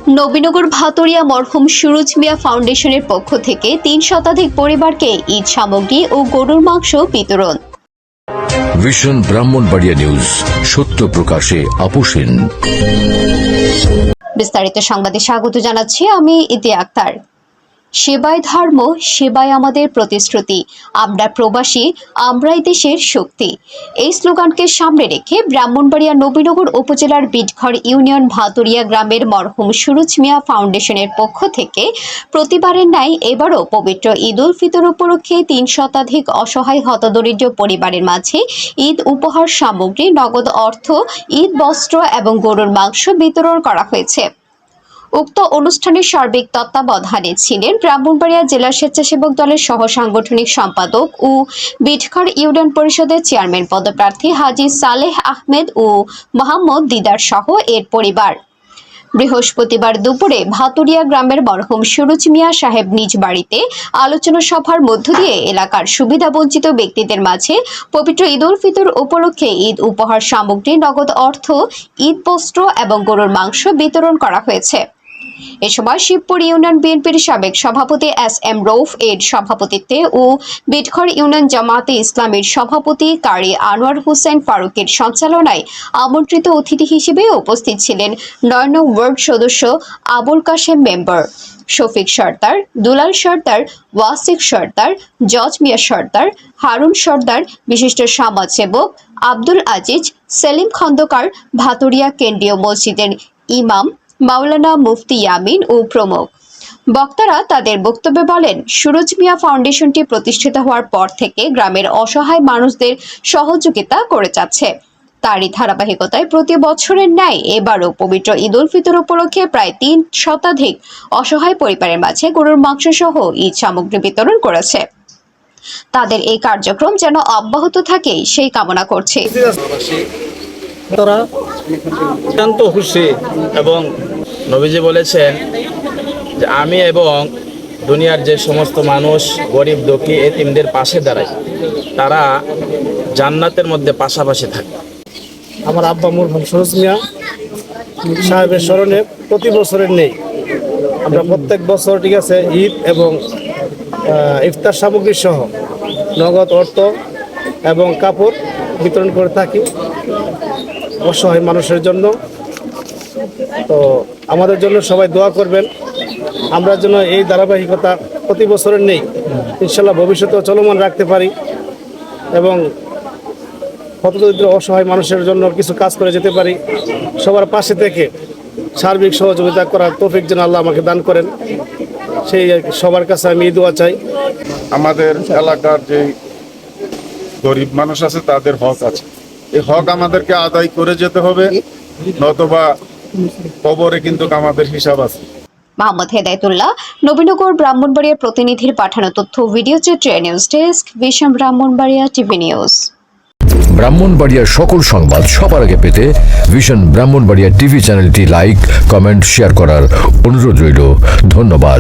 নবীনগর ভাতুরিয়া মরহুম সুরুজ মিয়া ফাউন্ডেশনের পক্ষ থেকে ৩ শতাধিক পরিবারকে ঈদ সামগ্রী ও গরুর মাংস বিতরণ। ভিশন ব্রাহ্মণবাড়িয়া নিউজ, সত্য প্রকাশে আপোষহীন। বিস্তারিত সংবাদে স্বাগত জানাচ্ছি আমি ইতি আক্তার। সেবায় ধর্ম, সেবায় আমাদের প্রতিশ্রুতি, আমরা প্রবাসী, আমরাই দেশের শক্তি। এই স্লোগানকে সামনে রেখে ব্রাহ্মণবাড়িয়া নবীনগর উপজেলার বিটঘর ইউনিয়ন ভাতুরিয়া গ্রামের মরহুম সুরুজ মিয়া ফাউন্ডেশনের পক্ষ থেকে প্রতিবারের ন্যায় এবারও পবিত্র ঈদ উল ফিতর উপলক্ষে ৩ শতাধিক অসহায় হতদরিদ্র পরিবারের মাঝে ঈদ উপহার সামগ্রী, নগদ অর্থ, ঈদ বস্ত্র এবং গরুর মাংস বিতরণ করা হয়েছে। উক্ত অনুষ্ঠানের সার্বিক তত্ত্বাবধানে ছিলেন ব্রাহ্মণবাড়িয়া জেলা স্বেচ্ছাসেবক দলের সহ সাংগঠনিক সম্পাদক ও বিটঘর ইউনিয়ন পরিষদের চেয়ারম্যান পদপ্রার্থী হাজী সালেহ আহমেদ ও মোহাম্মদ দিদার সহ এর পরিবার। বৃহস্পতিবার দুপুরে ভাতুরিয়া গ্রামের মরহুম সুরুজ মিয়া সাহেব নিজ বাড়িতে আলোচনা সভার মধ্য দিয়ে এলাকার সুবিধাবঞ্চিত ব্যক্তিদের মাঝে পবিত্র ঈদ উল ফিতর উপলক্ষে ঈদ উপহার সামগ্রী, নগদ অর্থ, ঈদ বস্ত্র এবং গরুর মাংস বিতরণ করা হয়েছে। এ সময় শিবপুর ইউনিয়ন বিএনপির সাবেক সভাপতি এস.এম. রৌফ এর সভাপতিত্বে ও বিটঘর ইউনিয়ন জামায়াতে ইসলামীর সভাপতি কারি আনোয়ার হোসেন ফারুকের সঞ্চালনায় আমন্ত্রিত অতিথি হিসেবে উপস্থিত ছিলেন ৯ নং ওয়ার্ড সদস্য আবুল কাশেম মেম্বার, শফিক সর্দার, দুলাল সর্দার, ওয়াসিক সর্দার, জজ মিয়া সর্দার, হারুন সর্দার, বিশিষ্ট সমাজসেবক আব্দুল আজিজ, সেলিম খন্দকার, ভাতুরিয়া কেন্দ্রীয় মসজিদের ইমাম মাওলানা মুফতি ইয়ামিন ও প্রমুখ। বক্তারা তাদের বক্তব্যে বলেন, সুরুজ মিয়া ফাউন্ডেশনটি প্রতিষ্ঠিত হওয়ার পর থেকে গ্রামের অসহায় মানুষদের সহযোগিতা করে যাচ্ছে। তারই ধারাবাহিকতায় প্রতি বছরের ন্যায় এবারও পবিত্র ঈদ উল ফিতর উপলক্ষে প্রায় ৩ শতাধিক অসহায় পরিবারের মাঝে গরুর মাংস সহ ঈদ সামগ্রী বিতরণ করেছে। তাদের এই কার্যক্রম যেন অব্যাহত থাকে সেই কামনা করছে। তারা অত্যন্ত খুশি এবং নবীজি বলেছেন যে আমি এবং দুনিয়ার যে সমস্ত মানুষ গরিব দুঃখী এতিমদের পাশে দাঁড়াই, তারা জান্নাতের মধ্যে পাশাপাশি থাকে। আমার আব্বা মরহুম সুরুজ মিয়া সাহেবের স্মরণে প্রতি বছরের নেই আমরা প্রত্যেক বছর ঠিক আছে ঈদ এবং ইফতার সামগ্রী সহ নগদ অর্থ এবং কাপড় বিতরণ করে থাকি অসহায় মানুষের জন্য। তো আমাদের জন্য সবাই দোয়া করবেন, আমরা যেন এই ধারাবাহিকতা প্রতি বছরের নেই ইনশাল্লাহ ভবিষ্যতেও চলমান রাখতে পারি এবং হতদরিদ্র অসহায় মানুষের জন্য কিছু কাজ করে যেতে পারি। সবার পাশে থেকে সার্বিক সহযোগিতা করার তৌফিক যেন আল্লাহ আমাকে দান করেন, সেই সবার কাছে আমি দোয়া চাই। আমাদের এলাকার যে গরিব মানুষ আছে তাদের হক আছে, এই হক আমাদেরকে আদায় করে যেতে হবে, নতুবা কবরে কিন্তু আমাদের হিসাব আছে। মোহাম্মদ হেদায়েতুল্লাহ, নবীনগর ব্রাহ্মণবাড়িয়া প্রতিনিধির পাঠানো তথ্য ভিডিও চিত্রে news desk, vision Brahmanbaria TV news. ব্রাহ্মণবাড়িয়ার সকল সংবাদ সবার আগে পেতে ভিশন ব্রাহ্মণবাড়িয়া টিভি চ্যানেলটি লাইক, কমেন্ট, শেয়ার করার অনুরোধ রইল। ধন্যবাদ।